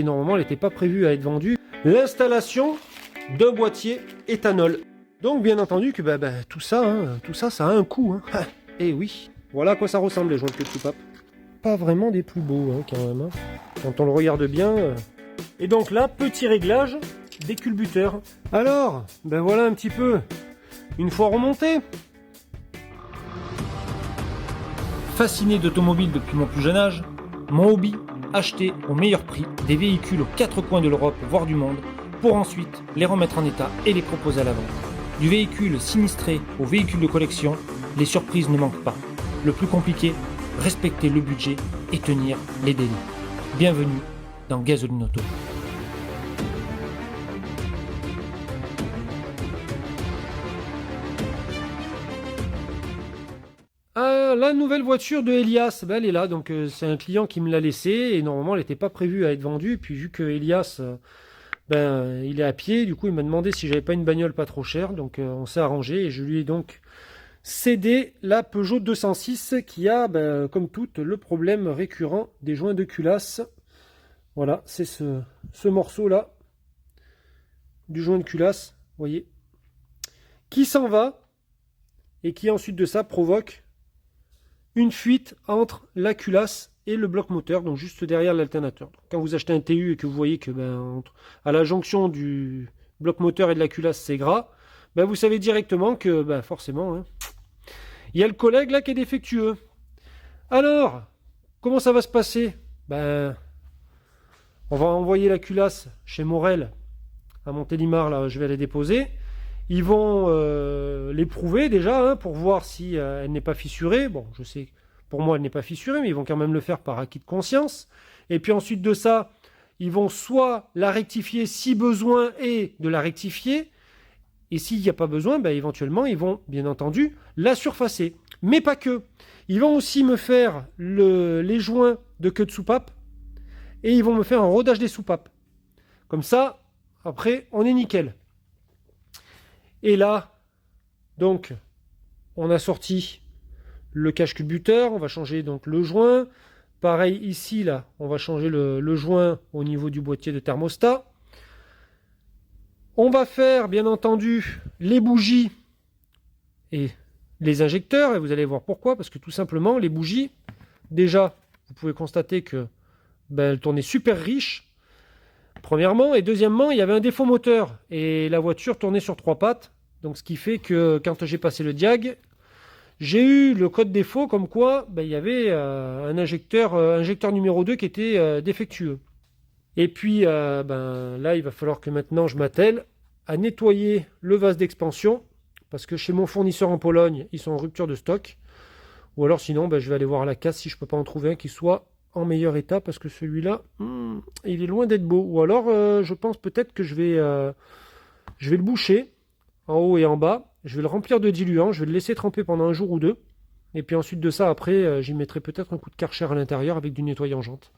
Et normalement, elle n'était pas prévue à être vendue. L'installation d'un boîtier éthanol. Donc, bien entendu que tout ça, ça a un coût. Hein. Et oui, voilà à quoi ça ressemble les joints de queue de soupape. Pas vraiment des plus beaux, hein, quand même. Hein. Quand on le regarde bien. Et donc là, petit réglage des culbuteurs. Alors, voilà un petit peu. Une fois remonté. Fasciné d'automobile depuis mon plus jeune âge, mon hobby, acheter au meilleur prix des véhicules aux quatre coins de l'Europe, voire du monde, pour ensuite les remettre en état et les proposer à la vente. Du véhicule sinistré au véhicule de collection, les surprises ne manquent pas. Le plus compliqué, respecter le budget et tenir les délais. Bienvenue dans Gasoline Auto. La nouvelle voiture de Elias, elle est là, donc c'est un client qui me l'a laissée et normalement elle n'était pas prévue à être vendue. Et puis vu que Elias, il est à pied, du coup il m'a demandé si j'avais pas une bagnole pas trop chère, donc on s'est arrangé et je lui ai donc cédé la Peugeot 206 qui a, comme toute, le problème récurrent des joints de culasse. Voilà, c'est ce morceau là du joint de culasse, vous voyez, qui s'en va et qui ensuite de ça provoque une fuite entre la culasse et le bloc moteur, donc juste derrière l'alternateur. Quand vous achetez un TU et que vous voyez que à la jonction du bloc moteur et de la culasse c'est gras, vous savez directement que forcément, hein, il y a le collègue là qui est défectueux. Alors, comment ça va se passer? On va envoyer la culasse chez Morel à Montélimar, là je vais la déposer. Ils vont l'éprouver déjà, hein, pour voir si elle n'est pas fissurée. Bon, je sais, pour moi, elle n'est pas fissurée, mais ils vont quand même le faire par acquis de conscience. Et puis ensuite de ça, ils vont soit la rectifier si besoin est de la rectifier. Et s'il n'y a pas besoin, éventuellement, ils vont, bien entendu, la surfacer. Mais pas que. Ils vont aussi me faire les joints de queue de soupape. Et ils vont me faire un rodage des soupapes. Comme ça, après, on est nickel. Et là, donc, on a sorti le cache-culbuteur, on va changer donc le joint. Pareil ici, là, on va changer le joint au niveau du boîtier de thermostat. On va faire, bien entendu, les bougies et les injecteurs. Et vous allez voir pourquoi. Parce que tout simplement, les bougies, déjà, vous pouvez constater que elles tournaient super riches. Premièrement, et deuxièmement, il y avait un défaut moteur et la voiture tournait sur 3 pattes. Donc ce qui fait que quand j'ai passé le diag, j'ai eu le code défaut comme quoi il y avait un injecteur numéro 2 qui était défectueux. Et puis là, il va falloir que maintenant je m'attelle à nettoyer le vase d'expansion parce que chez mon fournisseur en Pologne, ils sont en rupture de stock. Ou alors sinon, je vais aller voir à la casse si je peux pas en trouver un qui soit en meilleur état parce que celui-là, il est loin d'être beau. Ou alors, je pense peut-être que je vais le boucher en haut et en bas. Je vais le remplir de diluant. Je vais le laisser tremper pendant un jour ou deux. Et puis ensuite de ça, après, j'y mettrai peut-être un coup de Karcher à l'intérieur avec du nettoyant jante.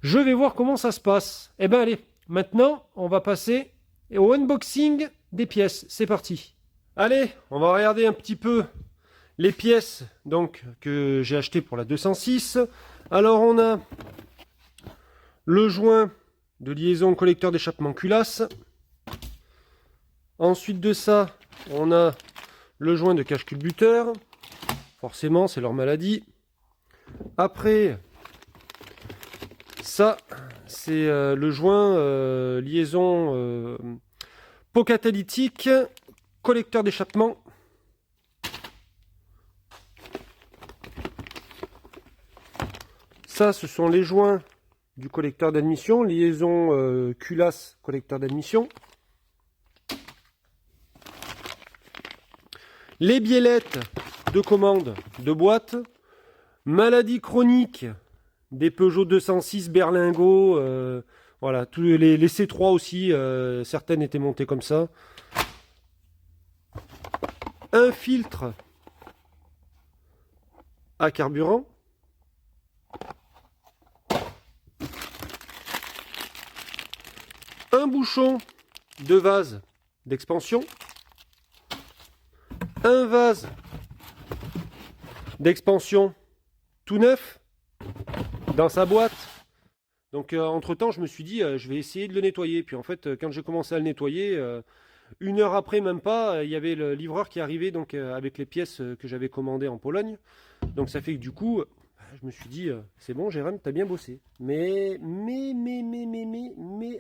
Je vais voir comment ça se passe. Allez, maintenant, on va passer au unboxing des pièces. C'est parti. Allez, on va regarder un petit peu les pièces donc que j'ai achetées pour la 206. Alors on a le joint de liaison collecteur d'échappement culasse. Ensuite de ça, on a le joint de cache-culbuteur. Forcément, c'est leur maladie. Après, ça, c'est le joint liaison pot catalytique collecteur d'échappement. Ça, ce sont les joints du collecteur d'admission, liaison culasse collecteur d'admission. Les biellettes de commande de boîte. Maladie chronique des Peugeot 206 berlingot. Voilà, tous les C3 aussi, certaines étaient montées comme ça. Un filtre à carburant. Un bouchon de vase d'expansion. Un vase d'expansion tout neuf dans sa boîte. Donc entre-temps, je me suis dit, je vais essayer de le nettoyer. Puis en fait, quand j'ai commencé à le nettoyer, 1 heure après, même pas, il y avait le livreur qui arrivait donc, avec les pièces que j'avais commandées en Pologne. Donc ça fait que du coup, je me suis dit, c'est bon, Jérôme, t'as bien bossé. Mais,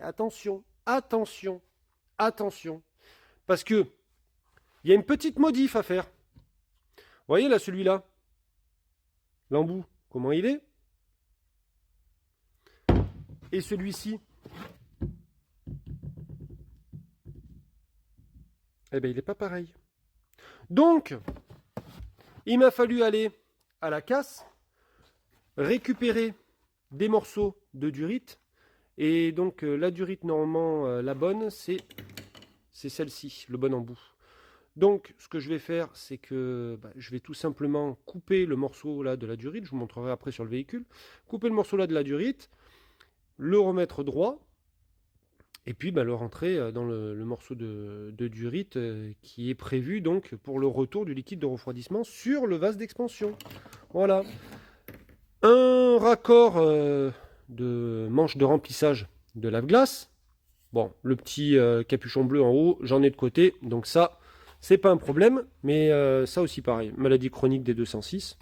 attention, attention, attention. Parce que, il y a une petite modif à faire. Vous voyez là, celui-là, l'embout, comment il est? Et celui-ci, eh bien, il n'est pas pareil. Donc, il m'a fallu aller à la casse, récupérer des morceaux de durite. Et donc, la durite, normalement, la bonne, c'est celle-ci, le bon embout. Donc, ce que je vais faire, c'est que je vais tout simplement couper le morceau là de la durite. Je vous montrerai après sur le véhicule. Couper le morceau là de la durite, le remettre droit, et puis le rentrer dans le morceau de durite qui est prévu donc pour le retour du liquide de refroidissement sur le vase d'expansion. Voilà. Un raccord de manche de remplissage de lave-glace. Bon, le petit capuchon bleu en haut, j'en ai de côté, donc ça, c'est pas un problème, mais ça aussi pareil, maladie chronique des 206.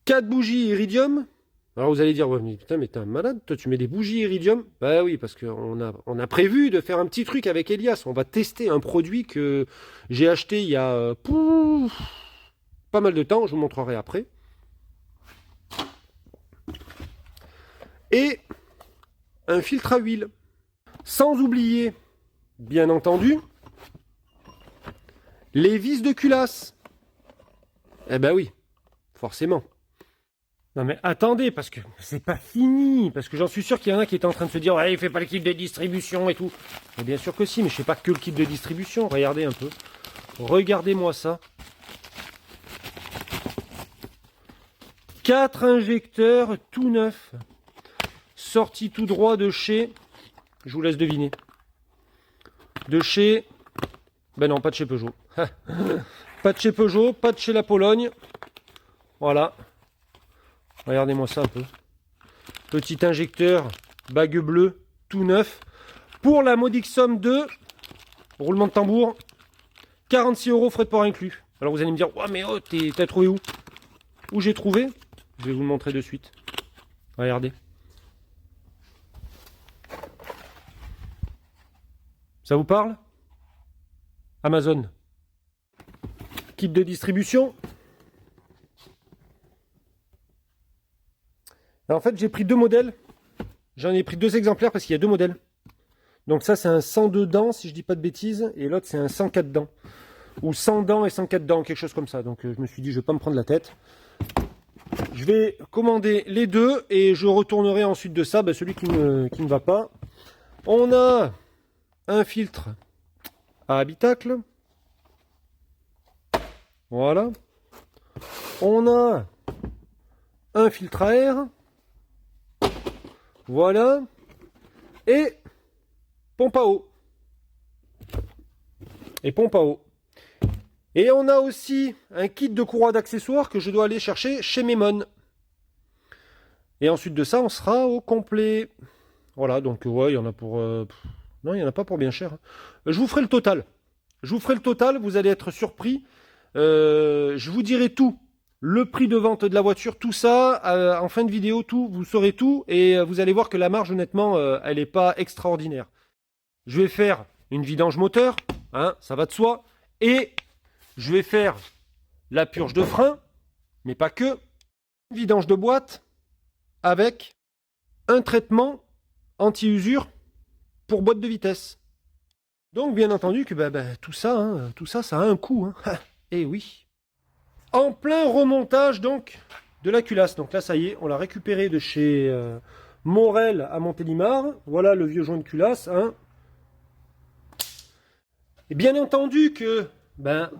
4 bougies iridium. Alors vous allez dire, ouais, mais putain, mais t'es un malade, toi tu mets des bougies iridium? Bah oui, parce qu'on a prévu de faire un petit truc avec Elias. On va tester un produit que j'ai acheté il y a pas mal de temps, je vous montrerai après. Et un filtre à huile. Sans oublier, bien entendu, les vis de culasse. Eh ben oui, forcément. Non mais attendez, parce que c'est pas fini, parce que j'en suis sûr qu'il y en a qui étaient en train de se dire ouais, il fait pas le kit de distribution et tout. Et bien sûr que si, mais je fais pas que le kit de distribution, regardez un peu. Regardez-moi ça. 4 injecteurs tout neufs, sortis tout droit de chez, je vous laisse deviner, de chez, ben non, pas de chez Peugeot. Pas de chez Peugeot, pas de chez la Pologne. Voilà. Regardez-moi ça un peu. Petit injecteur, bague bleue, tout neuf. Pour la modique somme de, roulement de tambour, 46 € frais de port inclus. Alors vous allez me dire, ouais mais oh, t'as trouvé où? Où j'ai trouvé? Je vais vous le montrer de suite. Regardez. Ça vous parle? Amazon. Kit de distribution. Alors en fait, j'ai pris 2 modèles. J'en ai pris 2 exemplaires parce qu'il y a 2 modèles. Donc ça, c'est un 102 dents, si je dis pas de bêtises. Et l'autre, c'est un 104 dents. Ou 100 dents et 104 dents, quelque chose comme ça. Donc je me suis dit, je vais pas me prendre la tête. Je vais commander les 2 et je retournerai ensuite de ça celui qui ne va pas. On a un filtre à habitacle. Voilà. On a un filtre à air. Voilà. Et pompe à eau. Et pompe à eau. Et on a aussi un kit de courroie d'accessoires que je dois aller chercher chez Memon. Et ensuite de ça, on sera au complet. Voilà, donc ouais, il y en a pour... non, il n'y en a pas pour bien cher. Je vous ferai le total. Je vous ferai le total, vous allez être surpris. Je vous dirai tout. Le prix de vente de la voiture, tout ça, en fin de vidéo, tout, vous saurez tout. Et vous allez voir que la marge, honnêtement, elle n'est pas extraordinaire. Je vais faire une vidange moteur, hein, ça va de soi. Et je vais faire la purge de frein, mais pas que. Une vidange de boîte avec un traitement anti-usure pour boîte de vitesse. Donc, bien entendu que tout ça, ça a un coût. Hein. Et oui. En plein remontage donc de la culasse. Donc là, ça y est, on l'a récupéré de chez Morel à Montélimar. Voilà le vieux joint de culasse. Hein. Et bien entendu que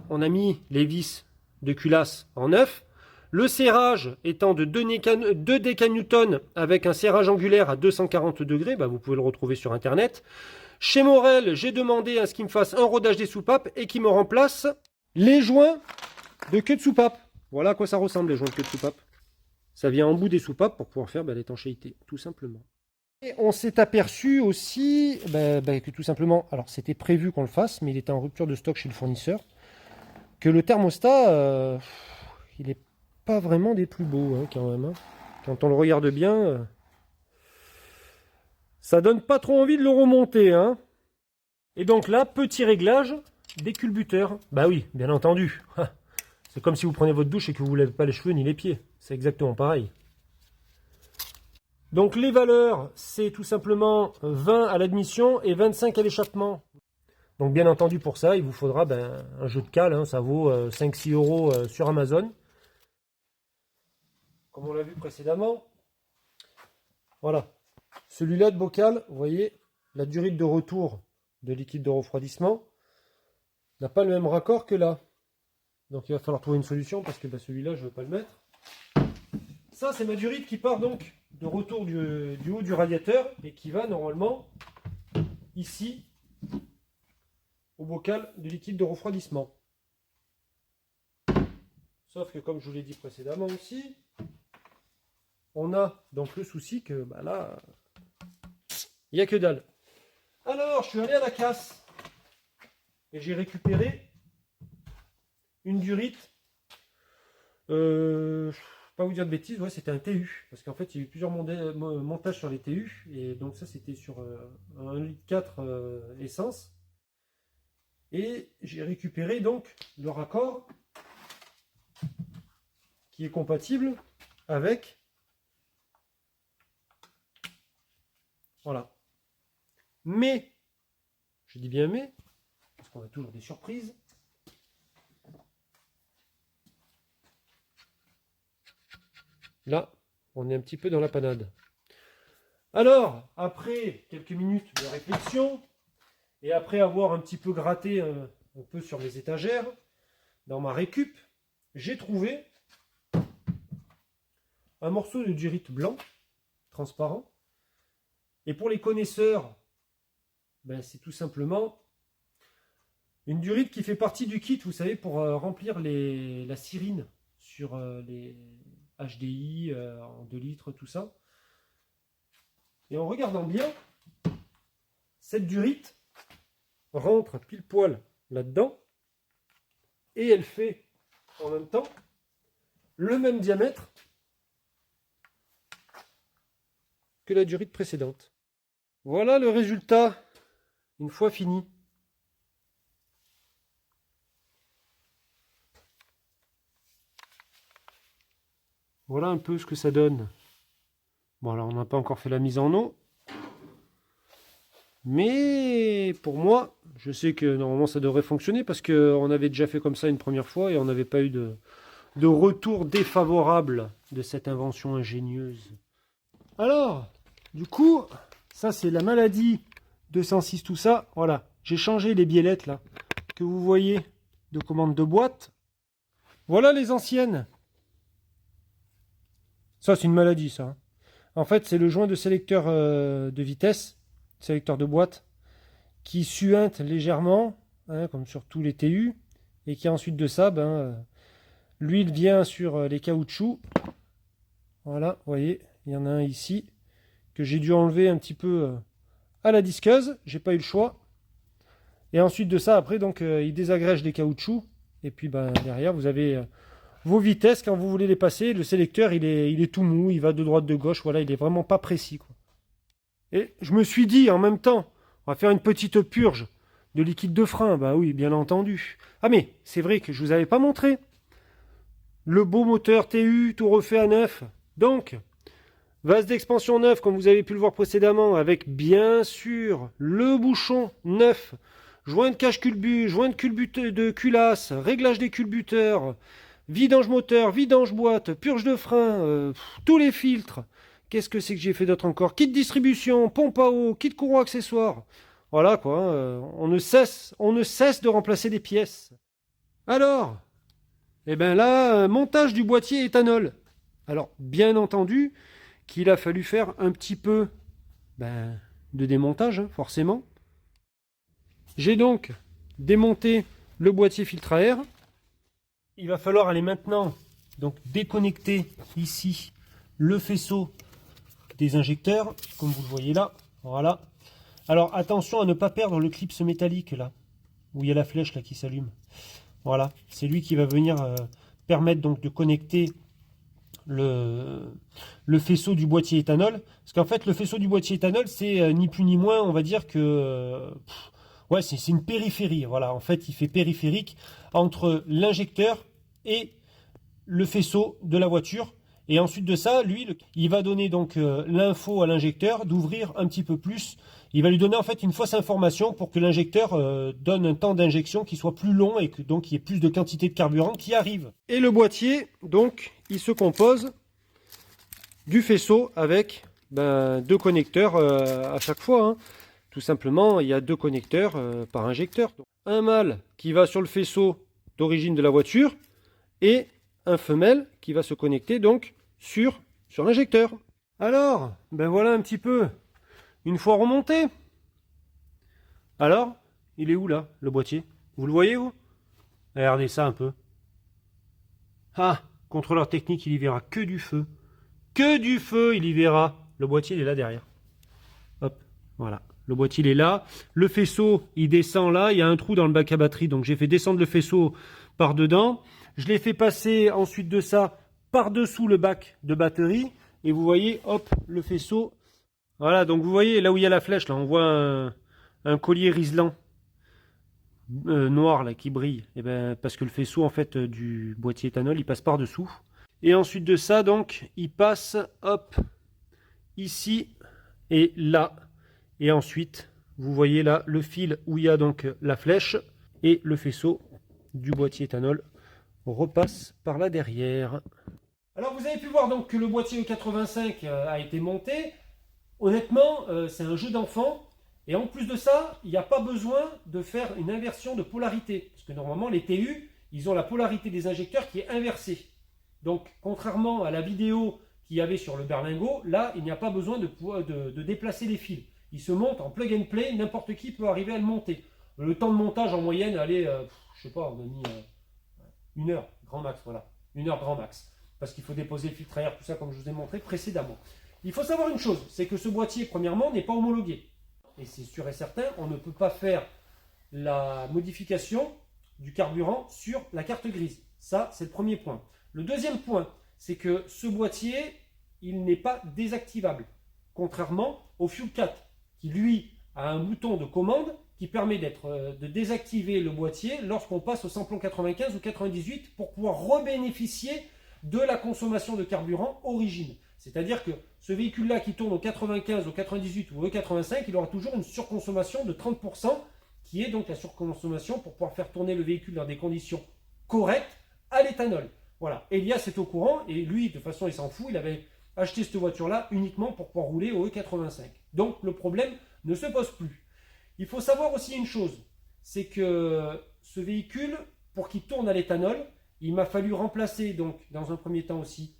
on a mis les vis de culasse en neuf. Le serrage étant de 2 décanewtons avec un serrage angulaire à 240 degrés. Vous pouvez le retrouver sur internet. Chez Morel, j'ai demandé à ce qu'il me fasse un rodage des soupapes et qu'il me remplace les joints de queue de soupape. Voilà à quoi ça ressemble les joints de queue de soupape. Ça vient en bout des soupapes pour pouvoir faire l'étanchéité, tout simplement. Et on s'est aperçu aussi que tout simplement, alors c'était prévu qu'on le fasse, mais il était en rupture de stock chez le fournisseur, que le thermostat, il n'est pas vraiment des plus beaux hein, quand même. Hein. Quand on le regarde bien, ça donne pas trop envie de le remonter. Hein. Et donc là, petit réglage des culbuteurs. Bah oui, bien entendu. C'est comme si vous prenez votre douche et que vous ne vous lavez pas les cheveux ni les pieds. C'est exactement pareil. Donc les valeurs, c'est tout simplement 20 à l'admission et 25 à l'échappement. Donc bien entendu pour ça, il vous faudra un jeu de cale. Hein, ça vaut 5-6 € sur Amazon. Comme on l'a vu précédemment. Voilà. Celui-là de bocal, vous voyez, la durée de retour de liquide de refroidissement n'a pas le même raccord que là. Donc il va falloir trouver une solution parce que celui-là, je ne veux pas le mettre. Ça, c'est ma durite qui part donc de retour du haut du radiateur et qui va normalement ici au bocal de liquide de refroidissement. Sauf que comme je vous l'ai dit précédemment aussi, on a donc le souci que là, il n'y a que dalle. Alors, je suis allé à la casse et j'ai récupéré une durite. Pas vous dire de bêtises, ouais, c'était un TU. Parce qu'en fait, il y a eu plusieurs montages sur les TU. Et donc ça, c'était sur un 1,4 litre essence. Et j'ai récupéré donc le raccord qui est compatible avec... Voilà. Mais, je dis bien mais, parce qu'on a toujours des surprises. Là, on est un petit peu dans la panade. Alors, après quelques minutes de réflexion, et après avoir un petit peu gratté un peu sur mes étagères, dans ma récup, j'ai trouvé un morceau de durite blanc, transparent. Et pour les connaisseurs, c'est tout simplement une durite qui fait partie du kit, vous savez, pour remplir la sirine sur les HDI en 2 litres, tout ça. Et en regardant bien, cette durite rentre pile poil là-dedans et elle fait en même temps le même diamètre que la durite précédente. Voilà le résultat une fois fini. Voilà un peu ce que ça donne. Bon, alors on n'a pas encore fait la mise en eau. Mais pour moi, je sais que normalement ça devrait fonctionner parce qu'on avait déjà fait comme ça une première fois et on n'avait pas eu de retour défavorable de cette invention ingénieuse. Alors, du coup, ça c'est la maladie 206, tout ça. Voilà, j'ai changé les biellettes là que vous voyez de commande de boîte. Voilà les anciennes. Ça c'est une maladie ça. En fait, c'est le joint de sélecteur de vitesse, sélecteur de boîte, qui suinte légèrement, hein, comme sur tous les TU, et qui ensuite de ça, l'huile vient sur les caoutchoucs. Voilà, vous voyez, il y en a un ici, que j'ai dû enlever un petit peu à la disqueuse, j'ai pas eu le choix. Et ensuite de ça, après, donc, il désagrège les caoutchoucs, et puis derrière, vous avez... vos vitesses, quand vous voulez les passer, le sélecteur, il est tout mou, il va de droite, de gauche, voilà, il est vraiment pas précis, quoi. Et je me suis dit, en même temps, on va faire une petite purge de liquide de frein, bah oui, bien entendu. Ah mais, c'est vrai que je vous avais pas montré. Le beau moteur TU, tout refait à neuf. Donc, vase d'expansion neuf, comme vous avez pu le voir précédemment, avec bien sûr le bouchon neuf, joint de cache-culbut, joint de culasse, réglage des culbuteurs, vidange moteur, vidange boîte, purge de frein, tous les filtres. Qu'est-ce que c'est que j'ai fait d'autre encore? Kit distribution, pompe à eau, kit courroie accessoire. Voilà quoi, on ne cesse de remplacer des pièces. Alors, là, montage du boîtier éthanol. Alors, bien entendu qu'il a fallu faire un petit peu de démontage, hein, forcément. J'ai donc démonté le boîtier filtre à air. Il va falloir aller maintenant donc déconnecter ici le faisceau des injecteurs, comme vous le voyez là. Voilà. Alors attention à ne pas perdre le clips métallique là, où il y a la flèche là qui s'allume. Voilà, c'est lui qui va venir permettre donc de connecter le faisceau du boîtier éthanol. Parce qu'en fait, le faisceau du boîtier éthanol, c'est ni plus ni moins, on va dire que... ouais, c'est une périphérie. Voilà, en fait, il fait périphérique entre l'injecteur et le faisceau de la voiture. Et ensuite de ça, lui, il va donner donc l'info à l'injecteur d'ouvrir un petit peu plus. Il va lui donner en fait une fausse information pour que l'injecteur donne un temps d'injection qui soit plus long et que donc il y ait plus de quantité de carburant qui arrive. Et le boîtier, donc, il se compose du faisceau avec deux connecteurs à chaque fois. Hein. Tout simplement, il y a 2 connecteurs par injecteur. Donc, un mâle qui va sur le faisceau d'origine de la voiture et un femelle qui va se connecter donc sur l'injecteur. Alors, ben voilà un petit peu, une fois remonté. Alors, il est où là, le boîtier? Vous le voyez vous? Regardez ça un peu. Ah, contrôleur technique, il y verra que du feu. Que du feu, il y verra. Le boîtier, il est là derrière. Hop, voilà. Le boîtier, il est là. Le faisceau, il descend là. Il y a un trou dans le bac à batterie, donc j'ai fait descendre le faisceau par dedans. Je l'ai fait passer ensuite de ça par-dessous le bac de batterie. Et vous voyez, hop, le faisceau. Voilà, donc vous voyez, là où il y a la flèche, là, on voit un collier riselant noir là qui brille. Et ben, parce que le faisceau, en fait, du boîtier éthanol, il passe par-dessous. Et ensuite de ça, donc, il passe, hop, ici et là. Et ensuite, vous voyez là le fil où il y a donc la flèche et le faisceau du boîtier éthanol repasse par là derrière. Alors vous avez pu voir donc que le boîtier E85 a été monté. Honnêtement, c'est un jeu d'enfant. Et en plus de ça, il n'y a pas besoin de faire une inversion de polarité. Parce que normalement, les TU, ils ont la polarité des injecteurs qui est inversée. Donc, contrairement à la vidéo qu'il y avait sur le berlingot, là, il n'y a pas besoin de déplacer les fils. Il se monte en plug and play, n'importe qui peut arriver à le monter. Le temps de montage en moyenne, allez, je sais pas, on a mis 1 heure, grand max, voilà. 1 heure grand max. Parce qu'il faut déposer le filtre à air, tout ça, comme je vous ai montré précédemment. Il faut savoir une chose, c'est que ce boîtier, premièrement, n'est pas homologué. Et c'est sûr et certain, on ne peut pas faire la modification du carburant sur la carte grise. Ça, c'est le premier point. Le deuxième point, c'est que ce boîtier, il n'est pas désactivable. Contrairement au Fuel 4, qui lui a un bouton de commande qui permet de désactiver le boîtier lorsqu'on passe au samplon 95 ou 98 pour pouvoir rebénéficier de la consommation de carburant origine. C'est-à-dire que ce véhicule-là qui tourne au 95, au 98 ou au 85, il aura toujours une surconsommation de 30%, qui est donc la surconsommation pour pouvoir faire tourner le véhicule dans des conditions correctes à l'éthanol. Voilà, Elias est au courant et lui, de toute façon, il s'en fout, il avait acheté cette voiture-là uniquement pour pouvoir rouler au E85. Donc le problème ne se pose plus. Il faut savoir aussi une chose, c'est que ce véhicule, pour qu'il tourne à l'éthanol, il m'a fallu remplacer donc dans un premier temps aussi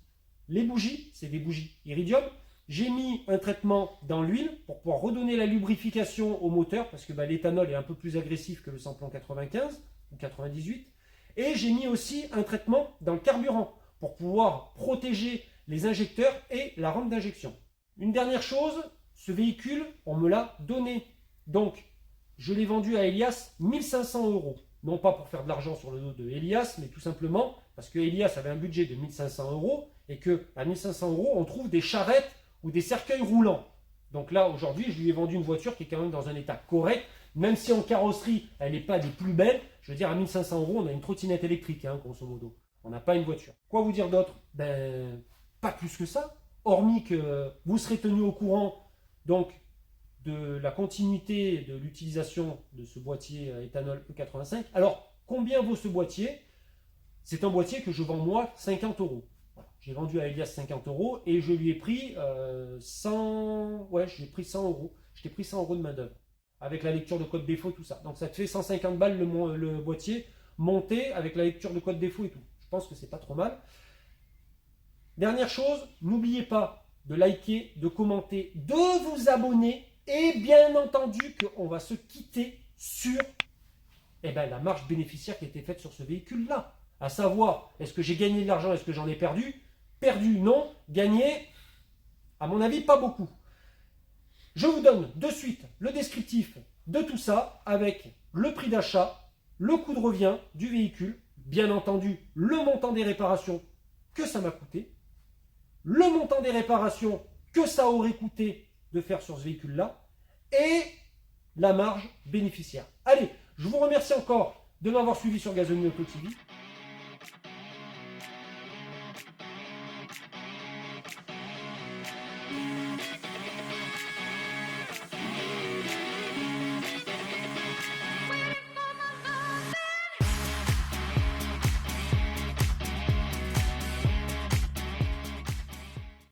les bougies, c'est des bougies iridium. J'ai mis un traitement dans l'huile pour pouvoir redonner la lubrification au moteur parce que l'éthanol est un peu plus agressif que le samplon 95 ou 98. Et j'ai mis aussi un traitement dans le carburant pour pouvoir protéger les injecteurs et la rampe d'injection. Une dernière chose, ce véhicule, on me l'a donné. Donc, je l'ai vendu à Elias 1 500 €. Non pas pour faire de l'argent sur le dos de Elias, mais tout simplement parce que Elias avait un budget de 1 500 € et qu'à 1 500 €, on trouve des charrettes ou des cercueils roulants. Donc là, aujourd'hui, je lui ai vendu une voiture qui est quand même dans un état correct, même si en carrosserie, elle n'est pas des plus belles. Je veux dire, à 1 500 €, on a une trottinette électrique, grosso modo. On n'a pas une voiture. Quoi vous dire d'autre? Pas plus que ça. Hormis que vous serez tenu au courant donc de la continuité de l'utilisation de ce boîtier éthanol E85. Alors, combien vaut ce boîtier? C'est un boîtier que je vends moi 50 €. Voilà. J'ai vendu à Elias 50 € et je lui ai pris 100... Ouais, je lui ai pris 100 €. Je t'ai pris 100 € de main d'œuvre. Avec la lecture de code défaut, tout ça. Donc ça te fait 150 balles le boîtier monté avec la lecture de code défaut et tout. Je pense que c'est pas trop mal. Dernière chose, n'oubliez pas de liker, de commenter, de vous abonner et bien entendu qu'on va se quitter sur la marge bénéficiaire qui a été faite sur ce véhicule-là. À savoir, est-ce que j'ai gagné de l'argent, est-ce que j'en ai perdu? perdu, non. Gagné, à mon avis, pas beaucoup. Je vous donne de suite le descriptif de tout ça avec le prix d'achat, le coût de revient du véhicule, bien entendu le montant des réparations que ça m'a coûté, le montant des réparations que ça aurait coûté de faire sur ce véhicule-là et la marge bénéficiaire. Allez, je vous remercie encore de m'avoir suivi sur Gazonino Auto TV.